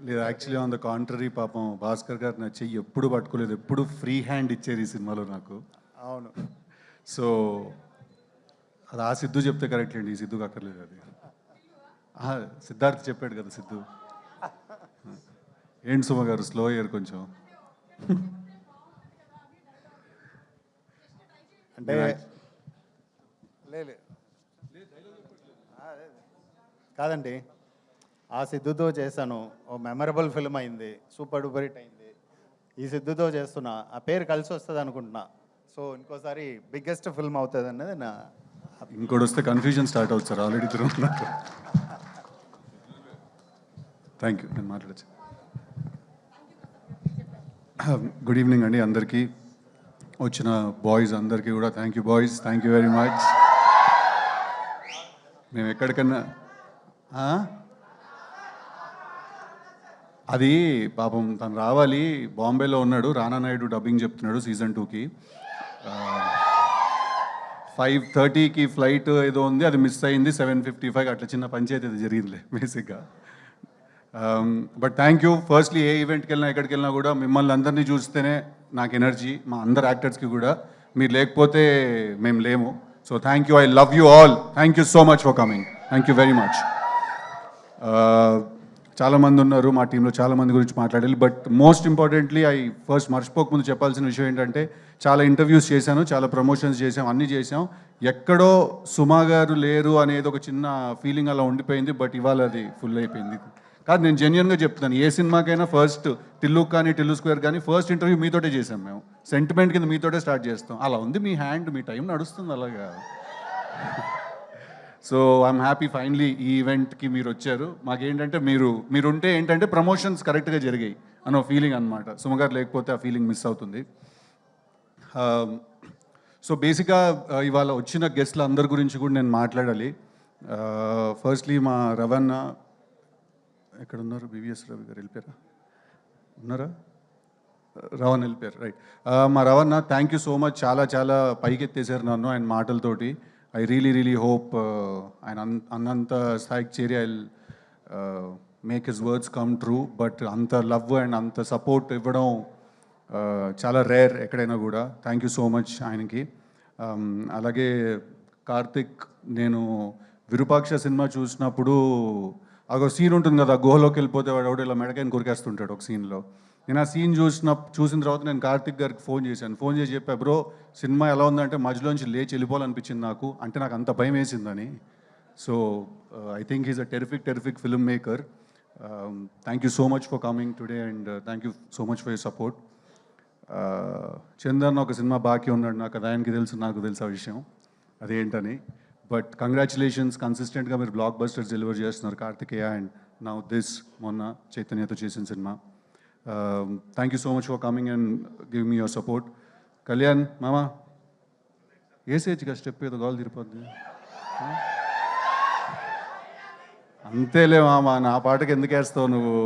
లేదు, actually on the contrary, పాపం భాస్కర్ గారు నా చెయ్యి ఎప్పుడు పట్టుకోలేదు, ఎప్పుడు ఫ్రీ హ్యాండ్ ఇచ్చారు ఈ సినిమాలో నాకు. అవును. సో అది ఆ సిద్ధు చెప్తే కరెక్ట్ అండి, ఈ సిద్ధుకి అక్కర్లేదు అది. సిద్ధార్థ్ చెప్పాడు కదా సిద్ధు. ఏంటి సుమ గారు స్లో అయ్యారు కొంచెం. అంటే లేదు కాదండి, ఆ సిద్ధుతో చేశాను, ఓ మెమరబుల్ ఫిల్మ్ అయింది, సూపర్ డూపర్ హిట్ అయింది. ఈ సిద్ధుతో చేస్తున్నా, ఆ పేరు కలిసి వస్తుంది అనుకుంటున్నా. సో ఇంకోసారి బిగ్గెస్ట్ ఫిల్మ్ అవుతుంది అన్నది నా. ఇంకోటి వస్తే కన్ఫ్యూజన్ స్టార్ట్ అవుతుంది సార్, ఆల్రెడీ తిరుగుతున్నారు. థ్యాంక్ యూ, నేను మాట్లాడచ్చు. గుడ్ ఈవినింగ్ అండి అందరికీ, వచ్చిన బాయ్స్ అందరికీ కూడా thank you boys, thank you very much. మేము ఎక్కడికన్నా అది పాపం తను రావాలి, బాంబేలో ఉన్నాడు, రానా నాయుడు డబ్బింగ్ చెప్తున్నాడు సీజన్ 2కి. 5:30కి ఫ్లైట్ ఏదో ఉంది, అది మిస్ అయింది. 7:55 అట్లా చిన్న పంచాయతీ అది జరిగిందిలే బేసిక్గా. But thank you. ఫస్ట్లీ ఏ ఈవెంట్కి వెళ్ళినా ఎక్కడికి వెళ్ళినా కూడా మిమ్మల్ని అందరినీ చూస్తేనే నాకు ఎనర్జీ, మా అందరు యాక్టర్స్కి కూడా. మీరు లేకపోతే మేము లేము. So thank you, I love you all, thank you so much for coming, thank you very much. చాలామంది ఉన్నారు మా టీంలో, చాలామంది గురించి మాట్లాడాలి. బట్ మోస్ట్ ఇంపార్టెంట్లీ ఫస్ట్ మర్చిపోకముందు చెప్పాల్సిన విషయం ఏంటంటే, చాలా ఇంటర్వ్యూస్ చేశాను, చాలా ప్రమోషన్స్ చేసాం, అన్నీ చేసాం. ఎక్కడో సుమా గారు లేరు అనేది ఒక చిన్న ఫీలింగ్ అలా ఉండిపోయింది. బట్ ఇవాళ అది ఫుల్ అయిపోయింది. కాదు, నేను జెన్యున్గా చెప్తున్నాను, ఏ సినిమాకైనా ఫస్ట్ టిల్లు కానీ టిల్లు స్క్వేర్ కానీ ఫస్ట్ ఇంటర్వ్యూ మీతోటే చేసాం మేము. సెంటిమెంట్ కింద మీతోటే స్టార్ట్ చేస్తాం. అలా ఉంది మీ హ్యాండ్, మీ టైం నడుస్తుంది అలాగా. సో ఐఎమ్ హ్యాపీ ఫైనలీ ఈ ఈవెంట్కి మీరు వచ్చారు. మాకేంటంటే మీరుంటే ఏంటంటే ప్రమోషన్స్ కరెక్ట్గా జరిగాయి అన్న ఫీలింగ్ అనమాట. సుమగారు లేకపోతే ఆ ఫీలింగ్ మిస్ అవుతుంది. సో బేసిక్గా ఇవాళ వచ్చిన గెస్ట్ల అందరి గురించి కూడా నేను మాట్లాడాలి. ఫస్ట్లీ మా రవణ ఎక్కడ ఉన్నారు, బివిఎస్ రవి గారు వెళ్ళిపోయారా, ఉన్నారా? రవణ వెళ్ళిపోయారు, రైట్. మా రవణ, థ్యాంక్ యూ సో మచ్, చాలా చాలా పైకెత్తేసారు నన్ను ఆయన మాటలతోటి. ఐ రియలీ హోప్ ఆయన అన్నంత స్థాయికి చేరి I make his words come true. But అంత లవ్ అండ్ అంత సపోర్ట్ ఇవ్వడం చాలా రేర్ ఎక్కడైనా కూడా. థ్యాంక్ యూ సో మచ్ ఆయనకి. అలాగే కార్తిక్, నేను విరూపాక్ష సినిమా చూసినప్పుడు ఒక సీన్ ఉంటుంది కదా, గుహలోకి వెళ్ళిపోతే వాడు ఎవడో ఇలా మెడకాయని కొరికేస్తుంటాడు ఒక సీన్లో. నేను ఆ సీన్ చూసిన తర్వాత నేను కార్తిక్ గారికి ఫోన్ చేశాను. ఫోన్ చేసి చెప్పా, బ్రో సినిమా ఎలా ఉందంటే మధ్యలోంచి లేచి వెళ్ళిపోవాలనిపించింది నాకు, అంటే నాకు అంత భయం వేసిందని. So I think he's a terrific film maker. Thank you so much for coming today and thank you so much for your support. Chandan ఒక సినిమా బాకీ ఉన్నాడు నాకు, అది ఆయనకి తెలుసు, నాకు తెలుసు ఆ విషయం అదేంటని. బట్ కంగ్రాచులేషన్స్, కన్సిస్టెంట్గా మీరు బ్లాక్ బస్టర్స్ డెలివర్ చేస్తున్నారు కార్తికేయ అండ్ నౌ దిస్, మొన్న చైతన్యతో చేసిన cinema. Thank you so much for coming and give me your support. Kalyan మామా, ఏసేజ్గా స్టెప్ ఏదో గాలు తిరిపోద్ది అంతేలే మామా, నా పాటకి ఎందుకు వేస్తావు నువ్వు.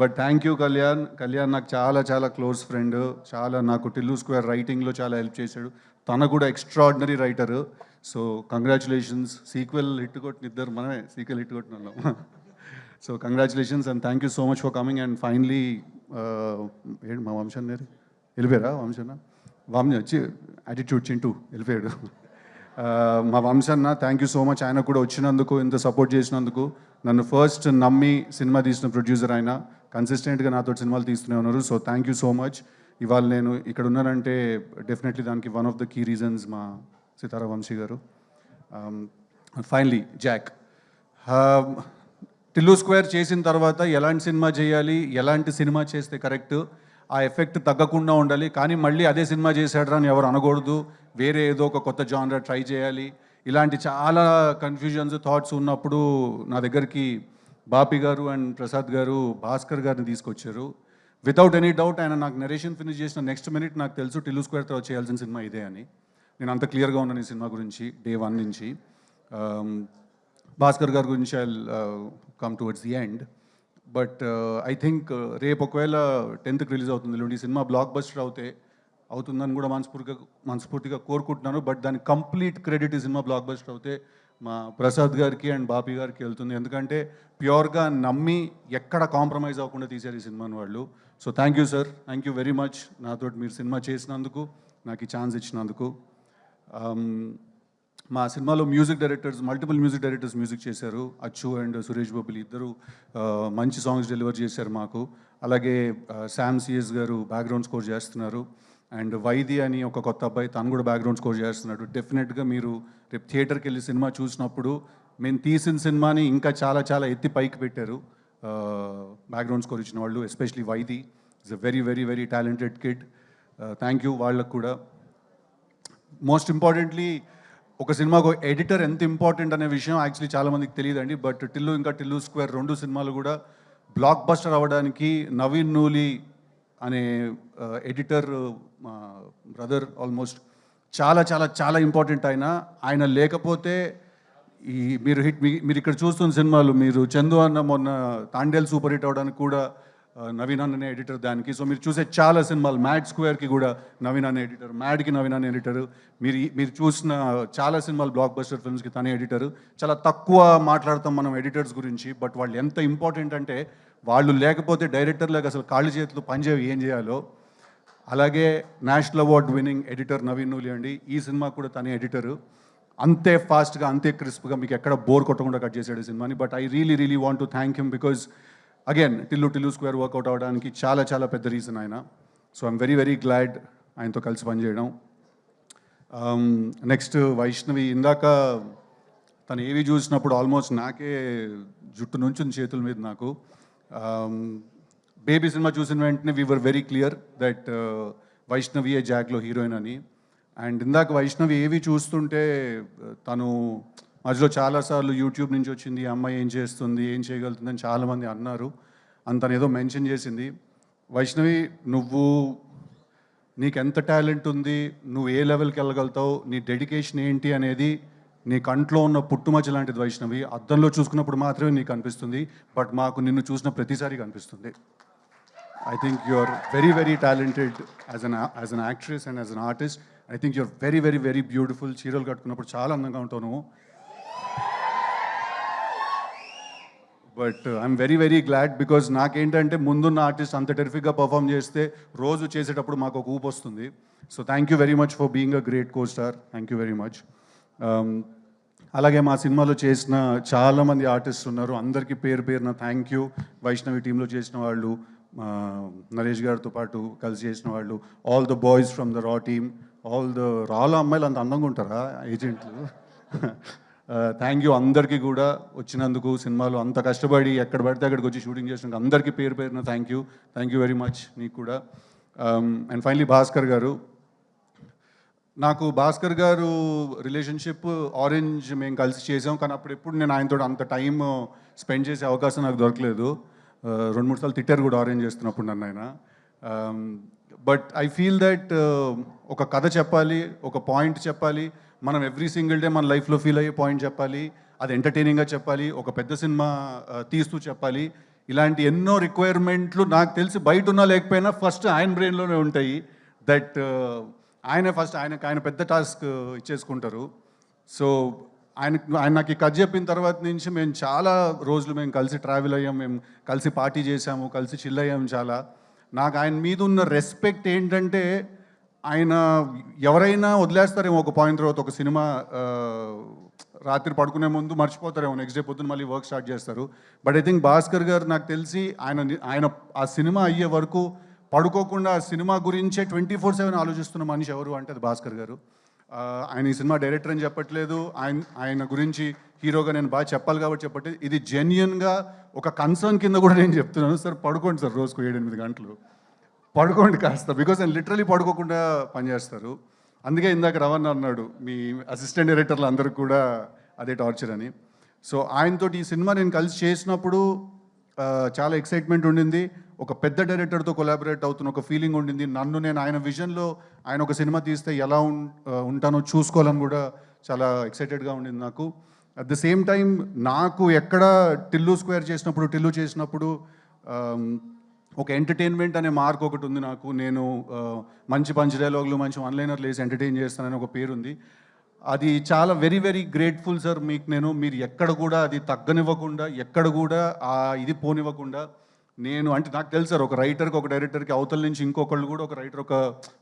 But thank you Kalyan. Kalyan నాకు చాలా చాలా క్లోజ్ ఫ్రెండ్, చాలా నాకు టిల్లు స్క్వేర్ రైటింగ్లో చాలా హెల్ప్ చేశాడు. తన కూడా extraordinary writer. So congratulations. Sequel hit కొట్టిన ఇద్దరు మనమే సీక్వెల్ హిట్ కొట్టిన వాళ్ళం. So congratulations and thank you so much for coming. And finally ఏంటి మా వంశన్ నేరు వెళ్ళిపోయారా? వంశన్న వచ్చి యాటిట్యూడ్ చింటూ వెళ్ళిపోయాడు. మా వంశన్న, థ్యాంక్ యూ సో మచ్, ఆయన కూడా వచ్చినందుకు, ఇంత సపోర్ట్ చేసినందుకు. నన్ను ఫస్ట్ నమ్మి సినిమా తీసిన ప్రొడ్యూసర్ ఆయన, కన్సిస్టెంట్గా నాతో సినిమాలు తీస్తూనే ఉన్నారు. So thank you so much. ఇవాళ నేను ఇక్కడ ఉన్నానంటే డెఫినెట్లీ దానికి one of the key reasons మా సితారా వంశీ గారు. ఫైనలీ జాక్, టిల్లు స్క్వేర్ చేసిన తర్వాత ఎలాంటి సినిమా చేయాలి, ఎలాంటి సినిమా చేస్తే కరెక్ట్, ఆ ఎఫెక్ట్ తగ్గకుండా ఉండాలి, కానీ మళ్ళీ అదే సినిమా చేశాడు అని ఎవరు అనకూడదు, వేరే ఏదో ఒక కొత్త జానరా ట్రై చేయాలి, ఇలాంటి చాలా కన్ఫ్యూజన్స్ థాట్స్ ఉన్నప్పుడు నా దగ్గరికి బాపి గారు అండ్ ప్రసాద్ గారు భాస్కర్ గారిని తీసుకొచ్చారు. వితౌట్ ఎనీ డౌట్ ఆయన నాకు నరేషన్ ఫినిష్ చేసిన నెక్స్ట్ మినిట్ నాకు తెలుసు టిల్లు స్క్వేర్ తర్వాత చేయాల్సిన సినిమా ఇదే అని. నేను అంత క్లియర్గా ఉన్నాను ఈ సినిమా గురించి డే 1 నుంచి. భాస్కర్ గారి గురించి I come towards the end. But I think రేపు ఒకవేళ 10th రిలీజ్ అవుతుంది ఈ సినిమా, బ్లాక్ బస్టర్ అవుతుందని కూడా మనస్ఫూర్తిగా కోరుకుంటున్నాను. బట్ దాని కంప్లీట్ క్రెడిట్ ఈ సినిమా బ్లాక్ బస్టర్ అవుతే మా ప్రసాద్ గారికి అండ్ బాపి గారికి వెళ్తుంది. ఎందుకంటే ప్యూర్గా నమ్మి ఎక్కడ కాంప్రమైజ్ అవ్వకుండా తీశారు ఈ సినిమాని వాళ్ళు. So thank you sir, thank you very much నాతో మీరు సినిమా చేసినందుకు, నాకు ఈ ఛాన్స్ ఇచ్చినందుకు. మా సినిమాలో మల్టిపుల్ మ్యూజిక్ డైరెక్టర్స్ మ్యూజిక్ చేశారు. అచ్చు అండ్ సురేష్ బొబ్బిలి ఇద్దరు మంచి సాంగ్స్ డెలివర్ చేశారు మాకు. అలాగే శామ్ సిఎస్ గారు బ్యాక్గ్రౌండ్ స్కోర్ చేస్తున్నారు. అండ్ వైది అని ఒక కొత్త అబ్బాయి, తను కూడా బ్యాక్గ్రౌండ్ స్కోర్ చేస్తున్నాడు. డెఫినెట్గా మీరు రేపు థియేటర్కి వెళ్ళి సినిమా చూసినప్పుడు మేము తీసిన సినిమాని ఇంకా చాలా చాలా ఎత్తి పైకి పెట్టారు బ్యాక్గ్రౌండ్ స్కోర్ ఇచ్చిన వాళ్ళు, ఎస్పెషలీ వైది. Is a very very very talented kid. Thank you వాళ్ళకు కూడా. మోస్ట్ ఇంపార్టెంట్లీ ఒక సినిమాకు ఎడిటర్ ఎంత ఇంపార్టెంట్ అనే విషయం యాక్చువల్లీ చాలామందికి తెలియదండి. బట్ టిల్లు స్క్వేర్ 2 సినిమాలు కూడా బ్లాక్ బస్టర్ అవ్వడానికి నవీన్ నూలి అనే ఎడిటర్ బ్రదర్ ఆల్మోస్ట్ చాలా చాలా చాలా ఇంపార్టెంట్. ఆయన లేకపోతే ఈ మీరు ఇక్కడ చూస్తున్న సినిమాలు, మీరు చందు అన్న మొన్న తాండేల్ సూపర్ హిట్ అవ్వడానికి కూడా నవీన్ అనే ఎడిటర్ దానికి. సో మీరు చూసే చాలా సినిమాలు, మ్యాడ్ స్క్వేర్కి కూడా నవీన్ అనే ఎడిటర్, మ్యాడ్కి నవీన్ అనే ఎడిటర్, మీరు చూసిన చాలా సినిమాలు బ్లాక్ బస్టర్ ఫిల్మ్స్కి తనే ఎడిటర్. చాలా తక్కువ మాట్లాడతాం మనం ఎడిటర్స్ గురించి, బట్ వాళ్ళు ఎంత ఇంపార్టెంట్ అంటే వాళ్ళు లేకపోతే డైరెక్టర్లకు అసలు కాళ్ళు చేతులు పనిచేవి ఏం చేయాలో. అలాగే national award winning editor Naveen Nooli అండి, ఈ సినిమా కూడా తనే ఎడిటరు. అంతే ఫాస్ట్గా, అంతే క్రిస్ప్గా, మీకు ఎక్కడ బోర్ కొట్టకుండా కట్ చేశాడు ఈ సినిమాని. But I really want to thank him because again Tillu square work out అవ్వడానికి చాలా చాలా పెద్ద రీజన్ ఆయన. So I'm very very glad ఆయనతో కలిసి పనిచేయడం. నెక్స్ట్ వైష్ణవి, ఇందాక తను ఏవి చూసినప్పుడు ఆల్మోస్ట్ నాకే జుట్టు నుంచుంది చేతుల మీద నాకు. బేబీ సినిమా చూసిన వెంటనే we were very clear that Vaishnavi ఏ జాగ్లో హీరోయిన్ అని. అండ్ ఇందాక వైష్ణవి ఏవి చూస్తుంటే తను మధ్యలో చాలాసార్లు యూట్యూబ్ నుంచి వచ్చింది, అమ్మాయి ఏం చేస్తుంది, ఏం చేయగలుగుతుంది అని చాలామంది అన్నారు. తను ఏదో మెన్షన్ చేసింది. వైష్ణవి, నీకు ఎంత టాలెంట్ ఉంది, నువ్వు ఏ లెవెల్కి వెళ్ళగలుగుతావు, నీ డెడికేషన్ ఏంటి అనేది నీ కంట్లో ఉన్న పుట్టుమచ్చ లాంటిది వైష్ణవి. అద్దంలో చూసుకున్నప్పుడు మాత్రమే నీకు అనిపిస్తుంది, బట్ మాకు నిన్ను చూసిన ప్రతిసారి కనిపిస్తుంది. I think you're very, very talented as an actress and as an artist. I think you're very, very, very beautiful. చీరలు కట్టుకున్నప్పుడు చాలా అందంగా ఉంటావు నువ్వు. But I'm very very glad because నాకేంటంటే ముందున్న ఆర్టిస్ట్ అంత టెరిఫిక్గా పర్ఫామ్ చేస్తే రోజు చేసేటప్పుడు మాకు ఒక ఊపు వస్తుంది. So thank you very much for being a great co star. Thank you very much. అలాగే మా సినిమాలో చేసిన చాలామంది ఆర్టిస్ట్ ఉన్నారు, అందరికీ పేరు పేరున థ్యాంక్ యూ. వైష్ణవి టీంలో చేసిన వాళ్ళు, నరేష్ గారితో పాటు కలిసి చేసిన వాళ్ళు, all the boys from the raw team, రాలో అమ్మాయిలు అంత అందంగా ఉంటారా ఏజెంట్లు? థ్యాంక్ యూ అందరికీ కూడా వచ్చినందుకు, సినిమాలో అంత కష్టపడి ఎక్కడ పడితే అక్కడికి వచ్చి షూటింగ్ చేసినందుకు అందరికీ పేరు పేరున థ్యాంక్ యూ వెరీ మచ్ నీకు కూడా. అండ్ ఫైనలీ భాస్కర్ గారు, నాకు భాస్కర్ గారు రిలేషన్షిప్ ఆరెంజ్ మేము కలిసి చేసాం, కానీ అప్పుడు ఎప్పుడు నేను ఆయనతో అంత టైం స్పెండ్ చేసే అవకాశం నాకు దొరకలేదు. 2-3 సార్లు తిట్టారు కూడా ఆరెంజ్ చేస్తున్నప్పుడు నన్ను ఆయన. బట్ ఐ ఫీల్ దట్ ఒక కథ చెప్పాలి, ఒక పాయింట్ చెప్పాలి, మనం ఎవ్రీ సింగిల్ డే మన లైఫ్లో ఫీల్ అయ్యే పాయింట్ చెప్పాలి, అది ఎంటర్టైనింగ్గా చెప్పాలి, ఒక పెద్ద సినిమా తీస్తూ చెప్పాలి. ఇలాంటి ఎన్నో రిక్వైర్మెంట్లు నాకు తెలిసి బయట ఉన్నా లేకపోయినా ఫస్ట్ ఆయన బ్రెయిన్లోనే ఉంటాయి. దట్ ఆయన పెద్ద టాస్క్ ఇచ్చేసుకుంటారు. సో ఆయన నాకు ఈ కథ చెప్పిన తర్వాత నుంచి మేము చాలా రోజులు మేము కలిసి ట్రావెల్ అయ్యాం, మేము కలిసి పార్టీ చేసాము, కలిసి చిల్ అయ్యాము చాలా. నాకు ఆయన మీద ఉన్న రెస్పెక్ట్ ఏంటంటే, ఆయన ఎవరైనా వదిలేస్తారేమో ఒక పాయింట్ తర్వాత, ఒక సినిమా రాత్రి పడుకునే ముందు మర్చిపోతారేమో, నెక్స్ట్ డే పొద్దున్న మళ్ళీ వర్క్ స్టార్ట్ చేస్తారు. బట్ ఐ థింక్ భాస్కర్ గారు నాకు తెలిసి ఆయన ఆ సినిమా అయ్యే వరకు పడుకోకుండా ఆ సినిమా గురించే 24/7 ఆలోచిస్తున్న మనిషి ఎవరు అంటే అది భాస్కర్ గారు. ఆయన ఈ సినిమా డైరెక్టర్ అని చెప్పట్లేదు, ఆయన గురించి హీరోగా నేను బాగా చెప్పాలి కాబట్టి చెప్పట్లేదు. ఇది జెన్యున్గా ఒక కన్సర్న్ కింద కూడా నేను చెప్తున్నాను. సార్ పడుకోండి సార్, రోజుకు 7-8 గంటలు పడుకోండి కాస్త, బికాజ్ ఆయన లిటరలీ పడుకోకుండా పనిచేస్తారు. అందుకే ఇందాక రవణ్ అన్నాడు మీ అసిస్టెంట్ డైరెక్టర్లు అందరికి కూడా అదే టార్చర్ అని. సో ఆయనతో ఈ సినిమా నేను కలిసి చేసినప్పుడు చాలా ఎక్సైట్మెంట్ ఉండింది. ఒక పెద్ద డైరెక్టర్తో కొలాబరేట్ అవుతున్న ఒక ఫీలింగ్ ఉండింది. నేను ఆయన విజన్లో ఆయన ఒక సినిమా తీస్తే ఎలా ఉంటానో చూసుకోవాలని కూడా చాలా ఎక్సైటెడ్గా ఉండింది నాకు. అట్ ద సేమ్ టైం నాకు ఎక్కడ టిల్లు చేసినప్పుడు ఒక ఎంటర్టైన్మెంట్ అనే మార్క్ ఒకటి ఉంది నాకు. నేను మంచి డైలాగులు, మంచి వన్లైనర్లు వేసి ఎంటర్టైన్ చేస్తానని ఒక పేరు ఉంది. అది చాలా వెరీ వెరీ గ్రేట్ఫుల్ సార్ మీకు మీరు ఎక్కడ కూడా అది తగ్గనివ్వకుండా ఎక్కడ కూడా ఇది పోనివ్వకుండా అంటే నాకు తెలుసు సార్ ఒక రైటర్కి ఒక డైరెక్టర్కి అవతల నుంచి ఇంకొకళ్ళు కూడా ఒక రైటర్ ఒక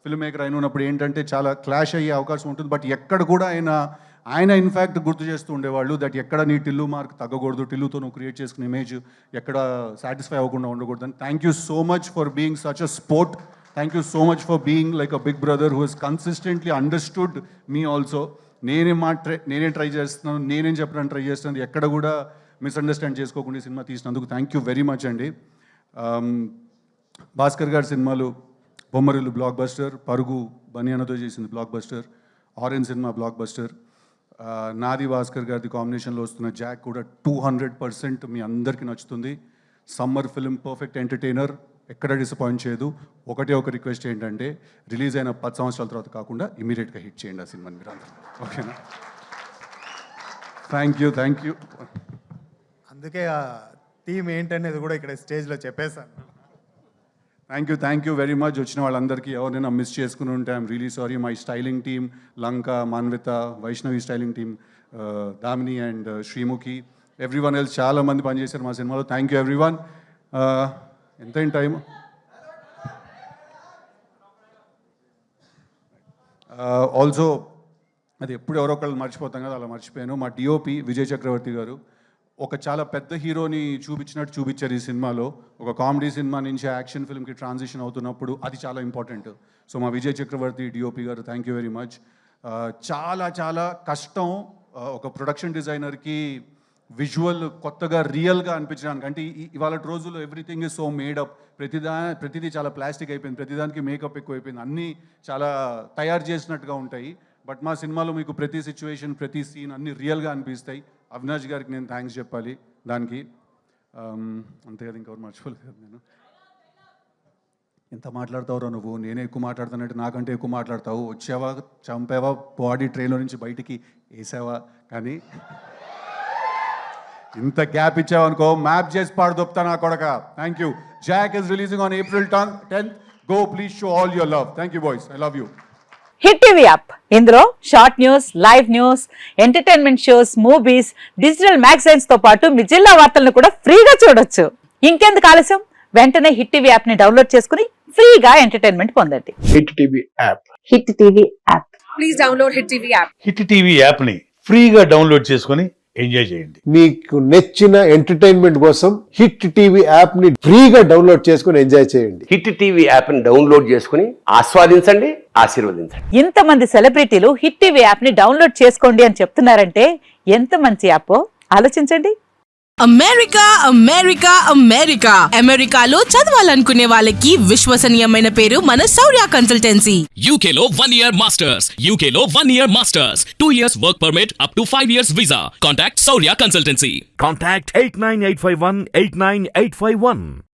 ఫిల్మ్ మేకర్ అయిన ఉన్నప్పుడు ఏంటంటే చాలా క్లాష్ అయ్యే అవకాశం ఉంటుంది. బట్ ఎక్కడ కూడా ఆయన ఇన్ఫ్యాక్ట్ గుర్తు చేస్తూ ఉండేవాళ్ళు దట్ ఎక్కడ నీ టిల్లు మార్క్ తగ్గకూడదు, టిల్లుతో నువ్వు క్రియేట్ చేసుకునే ఇమేజ్ ఎక్కడ సాటిస్ఫై అవ్వకుండా ఉండకూడదు అని. Thank you so much for being such a sport. Thank you so much for being like a big brother who he's consistently understood me also. నేనే ట్రై చేస్తున్నాను, నేనేం చెప్పడానికి ట్రై చేస్తున్నాను, ఎక్కడ కూడా మిస్అండర్స్టాండ్ చేసుకోకుండా సినిమా తీసినందుకు థ్యాంక్ యూ వెరీ మచ్ అండి. భాస్కర్ గారి సినిమాలు బొమ్మరిల్లు బ్లాక్ బస్టర్, పరుగు బనియానతో చేసింది block buster, orange cinema block buster, నాది భాస్కర్ గారిది కాంబినేషన్లో వస్తున్న జాక్ కూడా 200% మీ అందరికీ నచ్చుతుంది. సమ్మర్ ఫిల్మ్, పర్ఫెక్ట్ ఎంటర్టైనర్, ఎక్కడ డిసప్పాయింట్ చేయదు. ఒక రిక్వెస్ట్ ఏంటంటే రిలీజ్ అయిన 10 సంవత్సరాల తర్వాత కాకుండా ఇమీడియట్గా హిట్ చేయండి ఆ సినిమాని మీరు అందరూ. ఓకేనా? Thank you. అందుకే ఆ థీమ్ ఏంటనేది కూడా ఇక్కడ స్టేజ్లో చెప్పేశాను. Thank you very much. వచ్చిన వాళ్ళందరికీ ఎవరైనా మిస్ చేసుకుని ఉంటే I'm really sorry. My styling team Lanka, Manvitha, Vaishnavi styling team, Damini and Sreemukhi, everyone else చాలా మంది పనిచేశారు మా సినిమాలో. Thank you everyone. ఎంత టైం? ఆల్సో అది ఎప్పుడు ఎవరో ఒకళ్ళు మర్చిపోతాం కదా, అలా మర్చిపోయాను. మా డిఓపి విజయ్ చక్రవర్తి గారు ఒక చాలా పెద్ద హీరోని చూపించినట్టు చూపించారు ఈ సినిమాలో. ఒక కామెడీ సినిమా నుంచి యాక్షన్ ఫిల్మ్కి ట్రాన్సిషన్ అవుతున్నప్పుడు అది చాలా ఇంపార్టెంట్. సో మా విజయ్ చక్రవర్తి డిఓపి గారు థ్యాంక్ యూ వెరీ మచ్. చాలా కష్టం ఒక ప్రొడక్షన్ డిజైనర్కి విజువల్ కొత్తగా రియల్గా అనిపించడానికి. అంటే ఇవాళ రోజుల్లో ఎవ్రీథింగ్ ఈజ్ సో మేడప్, ప్రతిదీ చాలా ప్లాస్టిక్ అయిపోయింది, ప్రతిదానికి మేకప్ ఎక్కువైపోయింది, అన్నీ చాలా తయారు చేసినట్టుగా ఉంటాయి. బట్ మా సినిమాలో మీకు ప్రతి సిచ్యువేషన్, ప్రతి సీన్ అన్నీ రియల్గా అనిపిస్తాయి. అవినాష్ గారికి నేను థ్యాంక్స్ చెప్పాలి దానికి. అంతే కదా, ఇంకెవరు మర్చిపోలేదు కదా. నేను ఎంత మాట్లాడతావురా నువ్వు, నేనే ఎక్కువ మాట్లాడుతానంటే నాకంటే ఎక్కువ మాట్లాడతావు. వచ్చావా, చంపావా, బాడీ ట్రైన్లో నుంచి బయటికి వేసావా, కానీ ఇంత గ్యాప్ ఇచ్చావనుకో మ్యాప్ చేసి పాడుదొప్తా నా కొడక. Thank you. Jack is releasing on April 10th. Go please show all your love. Thank you boys, I love you. Hit TV app, ఇందులో short news, live news, entertainment shows, movies, digital magazines తో పాటు మీ జిల్లా వార్తలను కూడా ఫ్రీగా చూడొచ్చు. ఇంకెందుకు ఆలస్యం, వెంటనే హిట్ టీవీ యాప్ ని డౌన్లోడ్ చేసుకుని ఫ్రీగా ఎంటర్టైన్మెంట్ పొందండి. Hit TV app. Hit TV app. Please download hit TV app. Hit TV app ని ఫ్రీగా డౌన్లోడ్ చేసుకొని ఎంజాయ్ చేయండి. మీకు నచ్చిన ఎంటర్టైన్మెంట్ కోసం హిట్ టీవీ యాప్ ని ఫ్రీగా డౌన్లోడ్ చేసుకొని ఎంజాయ్ చేయండి. హిట్ టీవీ యాప్ ని డౌన్లోడ్ చేసుకుని ఆస్వాదించండి, ఆశీర్వదించండి. ఇంతమంది సెలబ్రిటీలు హిట్ టీవీ యాప్ ని డౌన్లోడ్ చేసుకోండి అని చెప్తున్నారంటే ఎంత మంచి యాప్ ఆలోచించండి. అమెరికాలో చదవాలనుకునే వాళ్ళకి విశ్వసనీయమైన పేరు మన శౌర్య కన్సల్టెన్సీ. UK లో 1 year masters, UK లో 1 year masters, 2 years work permit up to 5 years visa. Contact Saurya Consultancy. Contact 89851 89851.